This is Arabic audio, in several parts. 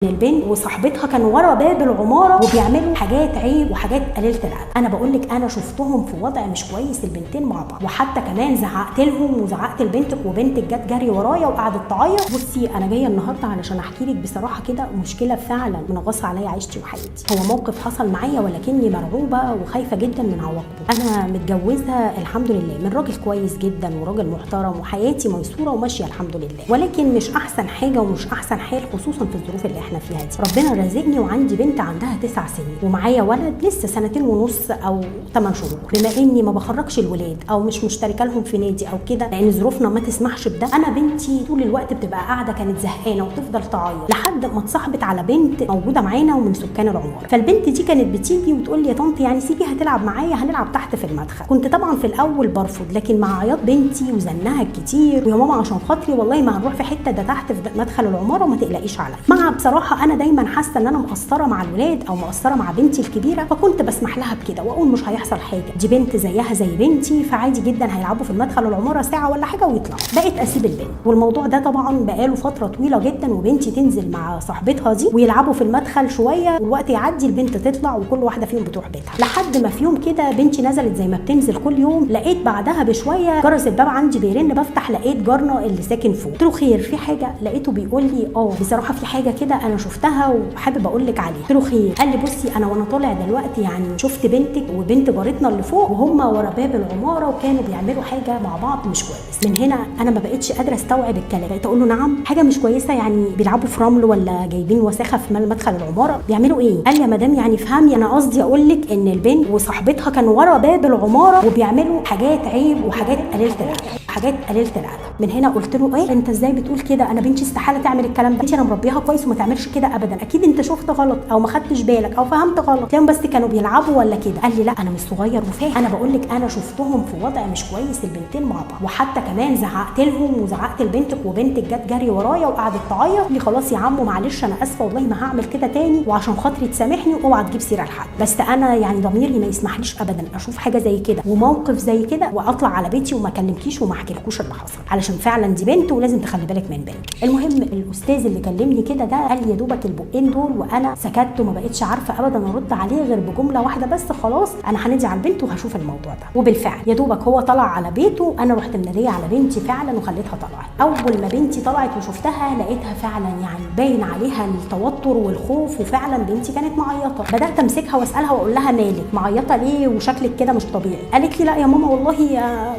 البنت وصاحبتها كانوا ورا باب العماره وبيعملوا حاجات عيب وحاجات قليله الادب. انا بقول لك انا شفتهم في وضع مش كويس البنتين مع بعض، وحتى كمان زعقت لهم وزعقت لبنتك وبنتك جت جري ورايا وقعدت تعيط. بصي انا جايه النهارده علشان احكي لك بصراحه كده مشكله فعلا منغصه عليا عيشتي وحياتي. هو موقف حصل معايا ولكني مرعوبه وخايفه جدا من عواقبه. انا متجوزه الحمد لله من راجل كويس جدا وراجل محترم وحياتي ميسوره وماشيه الحمد لله، ولكن مش احسن حاجه ومش احسن حال خصوصا في الظروف اللي احنا فيها دي. ربنا رزقني وعندي بنت عندها 9 سنين ومعايا ولد لسه 2.5 سنين او 8 شهور. بما اني ما بخرجش الولاد او مش مشتركه لهم في نادي او كده لان ظروفنا ما تسمحش بده، انا بنتي طول الوقت بتبقى قاعده كانت زهقانه وتفضل تعيط لحد ما اتصاحبت على بنت موجوده معانا ومن سكان العماره. فالبنت دي كانت بتيجي وتقول لي يا طنط يعني سيبيها تلعب معايا، هنلعب تحت في المدخل. كنت طبعا في الاول برفض، لكن مع عياط بنتي وزنها الكتير ويا ماما عشان خاطري والله ما هنروح في حته، ده تحت في مدخل العماره وما تقلقيش عليا. مع بصراحه انا دايما حاسه ان انا مقصره مع الولاد او مقصره مع بنتي الكبيره، فكنت بسمح لها بكده واقول مش هيحصل حاجه، دي بنت زيها زي بنتي فعادي جدا هيلعبوا في المدخل العماره ساعه ولا حاجه ويطلعوا. بقيت اسيب البنت، والموضوع ده طبعا بقاله فتره طويله جدا، وبنتي تنزل مع صاحبتها دي ويلعبوا في المدخل شويه والوقت يعدي البنت تطلع وكل واحده فيهم بتروح بيتها. لحد ما في يوم كده بنتي نزلت زي ما بتنزل كل يوم، لقيت بعدها بشويه جرس الباب عندي بيرن، بفتح لقيت جارنا اللي ساكن فوق. قلت له خير في حاجه؟ لقيته بيقول لي بصراحه في حاجه كده انا شفتها وحابب اقول لك عليها. قلت له خير؟ قال لي بصي انا وانا طالع دلوقتي يعني شفت بنتك وبنت جارتنا اللي فوق وهم ورا باب العماره وكانوا بيعملوا حاجه مع بعض مش كويس. من هنا انا ما بقتش قادره استوعب الكلام، بقيت اقول له نعم حاجه مش كويسه يعني بيلعبوا في رمل ولا جايبين وساخه في مدخل العماره بيعملوا ايه؟ قال لي يا مدام يعني فهمي، انا قصدي اقول لك ان البنت وصاحبتها كانوا ورا باب العماره وبيعملوا حاجات عيب وحاجات قليله الادب. من هنا قلت له ايه انت ازاي بتقول كده؟ انا بنتي استحاله تعمل الكلام ده، بنتي انا مربيها كويس وما تعملش كده ابدا، اكيد انت شفت غلط او ما خدتش بالك او فهمت غلط، تلاقيهم بس كانوا بيلعبوا ولا كده. قال لي لا انا مش صغير وفاهم، انا بقول لك انا شفتهم في وضع مش كويس البنتين مع بعض، وحتى كمان زعقت لهم وزعقت لبنتك وبنتك جت جري ورايا وقعدت تعيط لي خلاص يا عمو معلش انا اسفه والله ما هعمل كده تاني وعشان خاطري تسامحني واوعى تجيب سيره لحد. بس انا يعني ضميري ما يسمحليش ابدا اشوف حاجه زي كده وموقف زي كده واطلع على بيتي وما اكلمكيش وما احكيلكوش اللي حصل، علشان فعلا دي بنت ولازم تخلي بالك من بنتك. المهم الاستاذ اللي كلمني كده ده قال لي يا دوبك البقين دول وانا سكت وما بقتش عارفه ابدا ارد عليه غير بجمله واحده بس، خلاص انا هندي على البنت وهشوف الموضوع ده. وبالفعل يا دوبك هو طلع على بيته، انا رحت مناديه على بنتي فعلا وخليتها طلعت. اول ما بنتي طلعت وشفتها لقيتها فعلا يعني باين عليها التوتر والخوف، وفعلا بنتي كانت معيطه. بدات امسكها واسالها واقول لها مالك معيطه ليه وشكلك كده مش طبيعي؟ قالت لي لا يا ماما والله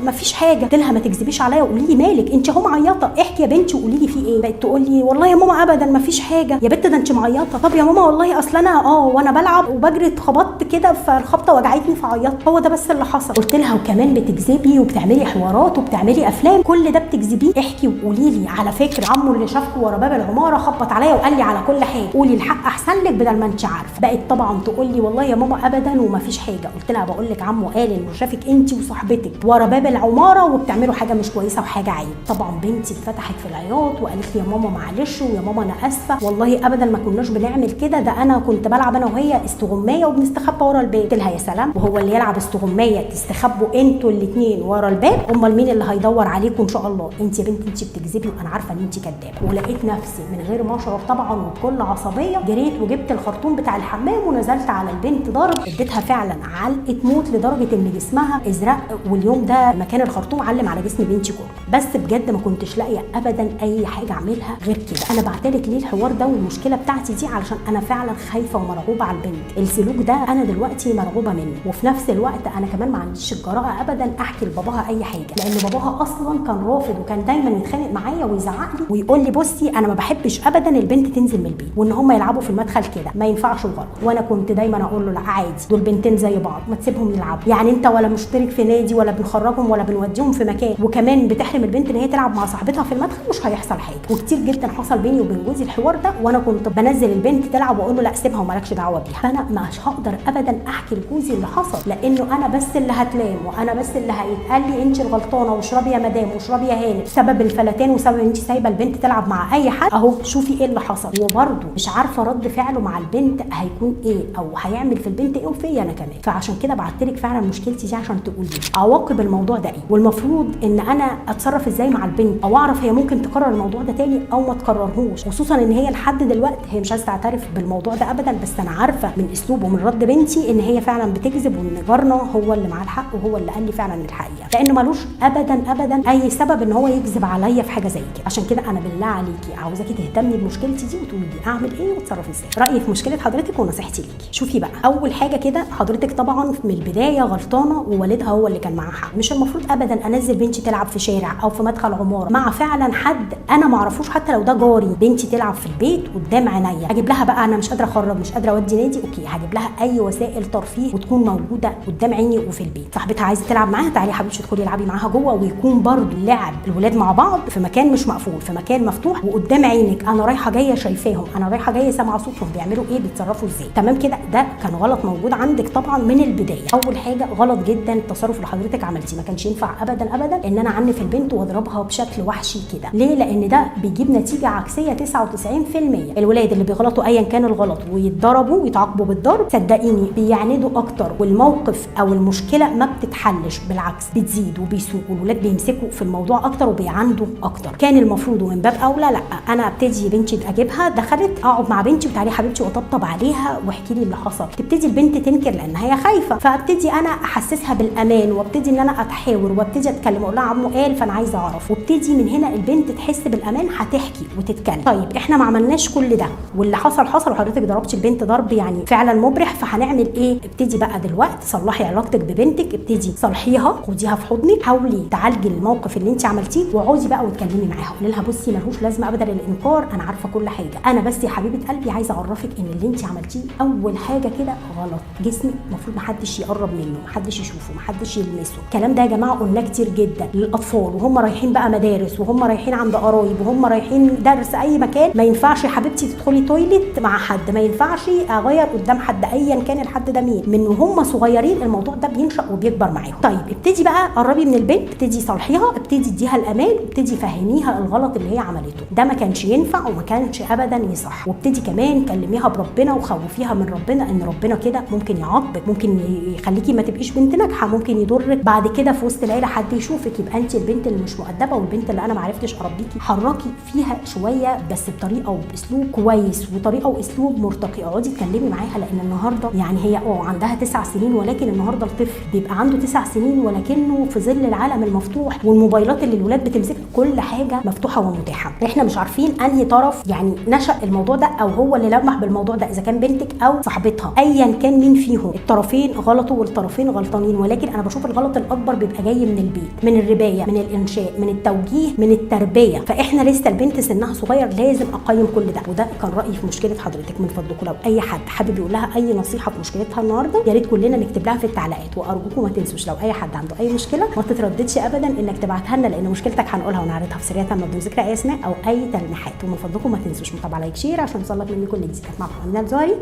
ما فيش حاجه. قلت لها ما تكذبيش عليا وقولي لي مالك انت اهو معيطه، احكي يا بنتي وقولي لي في ايه. بقت تقول لي والله يا ماما ابدا ما فيش حاجه. يا بنت ده انت معيطه. طب يا ماما والله اصل انا وانا بلعب وبجري اتخبطت كده فالخبطه وجعتني فعيطت، هو ده بس اللي حصل. قلت لها وكمان بتكذبي وبتعملي حوارات وبتعملي افلام، كل ده بتكذبيه، احكي وقولي لي. على فكره عمو اللي شافكوا ورا باب العماره خبط عليا وقال لي على كل حاجه، قولي الحق احسن لك بدل ما انت عارفه. بقت طبعا تقول لي والله يا ماما ابدا وما فيش حاجه. قلت لها بقول لك عمو قال انه شافك انت وصاحبتك ورا باب العماره وبتعملوا حاجه مش كويسه وحاجه عيب. طبعا بنتي اتفتحت في العياط وقالت لي يا ماما معلش ويا ماما انا اسفه والله ابدا ما كناش بنعمل كده، ده انا كنت بلعب انا وهي استغمايه وبنستخبى ورا الباب. قلت لها يا سلام، وهو اللي يلعب استغمايه تستخبوا انتوا الاثنين ورا الباب؟ امال مين اللي هيدور عليكم ان شاء الله؟ انت يا بنتي انت بتكذبي وانا عارفه ان انت كدابه. ولقيت نفسي من غير ما اشعر طبعا وبكل عصبيه جريت وجبت الخرطوم بتاع الحمام ونزلت على البنت ضرب، اديتها فعلا علقه موت لدرجه ان جسمها ازرق، واليوم ده مكان الخرطوم علم على جسم بنتي كله. بس بجد ما كنتش لاقيه ابدا اي حاجه اعملها غير كده. انا بعتلك ليه الحوار ده والمشكله بتاعتي دي علشان انا فعلا خايفه ومرعوبه على البنت. السلوك ده انا دلوقتي مرعوبه منه، وفي نفس الوقت انا كمان ما عنديش الجرأه ابدا احكي لباباها اي حاجه، لان باباها اصلا كان رافض وكان دايما يتخانق معايا ويزعق لي ويقول لي بصي انا ما بحبش ابدا البنت تنزل من البيت وان هم يلعبوا في المدخل كده ما ينفعش وغلط. وانا كنت دايما اقول له لا عادي دول بنتين زي بعض ما تسيبهم يلعبوا، يعني انت ولا مشترك في نادي ولا بنخرجهم ولا بنوديهم في مكان وكمان بتحرم البنت ان هي تلعب مع صاحبتها في المدخل، مش هيحصل حاجه. وكتير جدا حصل بيني وبين جوزي الحوار ده، وانا كنت بنزل البنت تلعب واقول له لا سيبها ومالكش دعوه بيها. فانا مش هقدر ابدا احكي لجوزي اللي حصل، لانه انا بس اللي هتلام وانا بس اللي هيتقال لي انت الغلطانه واشربي يا مدام واشربي يا هانم، سبب الفلتان وسبب انت سايبه البنت تلعب مع اي حد. اهو شوفي ايه اللي حصل. وبرده مش عارفه رد فعله مع البنت هيكون ايه او هيعمل في البنت ايه وفيا انا كمان. فعشان كده بعتلك فعلا مشكلتي دي عشان تقولي عواقب الموضوع ده ايه، والمفروض ان ان انا اتصرف ازاي مع البنت، او اعرف هي ممكن تكرر الموضوع ده تاني او ما تكررهوش، خصوصا ان هي لحد دلوقتي هي مش عايزه تعترف بالموضوع ده ابدا. بس انا عارفه من اسلوب ومن رد بنتي ان هي فعلا بتكذب، وان جارنا هو اللي معاه الحق وهو اللي قال لي فعلا الحقيقه، لان ملوش ابدا اي سبب ان هو يكذب عليا في حاجه زي كده. عشان كده انا بالله عليكي عاوزاكي تهتمي بمشكلتي دي وتقولي لي اعمل ايه واتصرف ازاي. رايي في مشكله حضرتك ونصيحتي ليكي. شوفي بقى، اول حاجه كده حضرتك طبعا من البدايه غلطانه، ووالدها هو اللي كان معاه حق. مش المفروض ابدا انزل بنتي تلعب في شارع او في مدخل عماره مع فعلا حد انا ما اعرفوش، حتى لو ده جاري. بنتي تلعب في البيت قدام عينيا، اجيب لها بقى، انا مش قادره اخرج، مش قادره اودي نادي، اوكي هجيب لها اي وسائل ترفيه وتكون موجوده قدام عيني وفي البيت. صاحبتها عايزه تلعب معاها، تعالي يا حبيبتي ادخلي العبي معاها جوه، ويكون برضو لعب الولاد مع بعض في مكان مش مقفول، في مكان مفتوح وقدام عينك، انا رايحه جايه شايفاهم، انا رايحه جايه سامعه صوتهم بيعملوا ايه، بيتصرفوا ازاي. تمام كده؟ ده كان غلط موجود عندك طبعا من البدايه. اول حاجه غلط جدا التصرف اللي حضرتك عملتيه، ما كانش ينفع ابدا ان انا اعنف البنت واضربها بشكل وحشي كده. ليه؟ لان ده بيجيب نتيجه عكسيه 99%. الولاد اللي بيغلطوا ايا كان الغلط ويتضربوا ويتعاقبوا بالضرب، صدقيني بيعاندوا اكتر، والموقف او المشكله ما بتتحلش، بالعكس بتزيد وبيسوق، والولاد بيمسكوا في الموضوع اكتر وبيعاندوا اكتر. كان المفروض ومن باب اولى لا، انا ابتدي بنتي اجيبها، دخلت اقعد مع بنتي وتعالي حبيبتي واطبطب عليها واحكي لي اللي حصل. تبتدي البنت تنكر لان هي خايفه، فابتدي انا احسسها بالامان، وابتدي ان انا اتحاور وابتدي اتكلم، اقول لها عمو قال فانا عايزه اعرف، وابتدي من هنا البنت تحس بالامان، هتحكي وتتكلم. طيب احنا ما عملناش كل ده، واللي حصل وحضرتك ضربتي البنت ضرب يعني فعلا مبرح، فهنعمل ايه؟ ابتدي بقى دلوقتي صلحي علاقتك ببنتك، ابتدي صلحيها، خديها في حضنك، حاولي تعالجي الموقف اللي انت عملتيه، واقعدي بقى واتكلمي معاها، قولي لها بصي ملهوش لازمه ابدا الانكار، انا عارفه كل حاجه، انا بس يا حبيبه قلبي عايزه اعرفك ان اللي انت عملتيه اول حاجه كده غلط، جسمك المفروض محدش يقرب منه، محدش يشوفه، محدش يلمسه. الكلام ده يا جماعه قلناه كتير جدا للاطفال وهم رايحين بقى مدارس، وهم رايحين عند قرايب، وهم رايحين درس، اي مكان. ما ينفعش يا حبيبتي تدخلي تويلت مع حد، ما ينفعش اغير قدام حد ايا كان الحد ده مين. من وهم صغيرين الموضوع ده بينشأ وبيكبر معاهم. طيب ابتدي بقى قربي من البنت، ابتدي صالحيها، ابتدي اديها الامان، ابتدي فهميها الغلط اللي هي عملته، ده ما كانش ينفع وما كانش ابدا يصح. وابتدي كمان كلميها بربنا وخوفيها من ربنا، ان ربنا كده ممكن يعاقبك، ممكن يخليكي ما تبقيش بنت ناجحه، ممكن يضرك بعد كده في وسط العيله حد يشوفك، يبقى انت البنت اللي مش مؤدبه، والبنت اللي انا ما عرفتش اربيكي. حركي فيها شويه بس بطريقه وباسلوب كويس، وطريقه واسلوب مرتقي، اقعدي اتكلمي معاها، لان النهارده يعني هي عندها 9 سنين، ولكن النهارده الطفل بيبقى عنده 9 سنين ولكنه في ظل العالم المفتوح والموبايلات اللي الولاد بتمسكها، كل حاجه مفتوحه ومتاحه. احنا مش عارفين انهي طرف يعني نشأ الموضوع ده او هو اللي لمح بالموضوع ده، اذا كان بنتك او صاحبتها، ايا كان مين فيهم، الطرفين غلطوا والطرفين غلطانين. ولكن انا بشوف الغلط الاكبر بيبقى جاي من البيت، من الربايه، من الانشاء، من التوجيه، من التربيه. فاحنا لسه البنت سنها صغير، لازم اقيم كل ده. وده كان رايي في مشكله حضرتك. من فضلكم لو اي حد حابب يقول لها اي نصيحه في مشكلتها النهارده، يا ريت كلنا نكتب لها في التعليقات. وارجوكم ما تنسوش لو اي حد عنده اي مشكله ما تترددش ابدا انك تبعتها لنا، لان مشكلتك هنقولها ونعرضها في سريعه بدون ذكر اي اسماء او اي تلميحات. ومن فضلكم ما تنسوش متابعه، لايك، شير، عشان يوصلك مني كل جديد. كانت معكم امينه الزهري.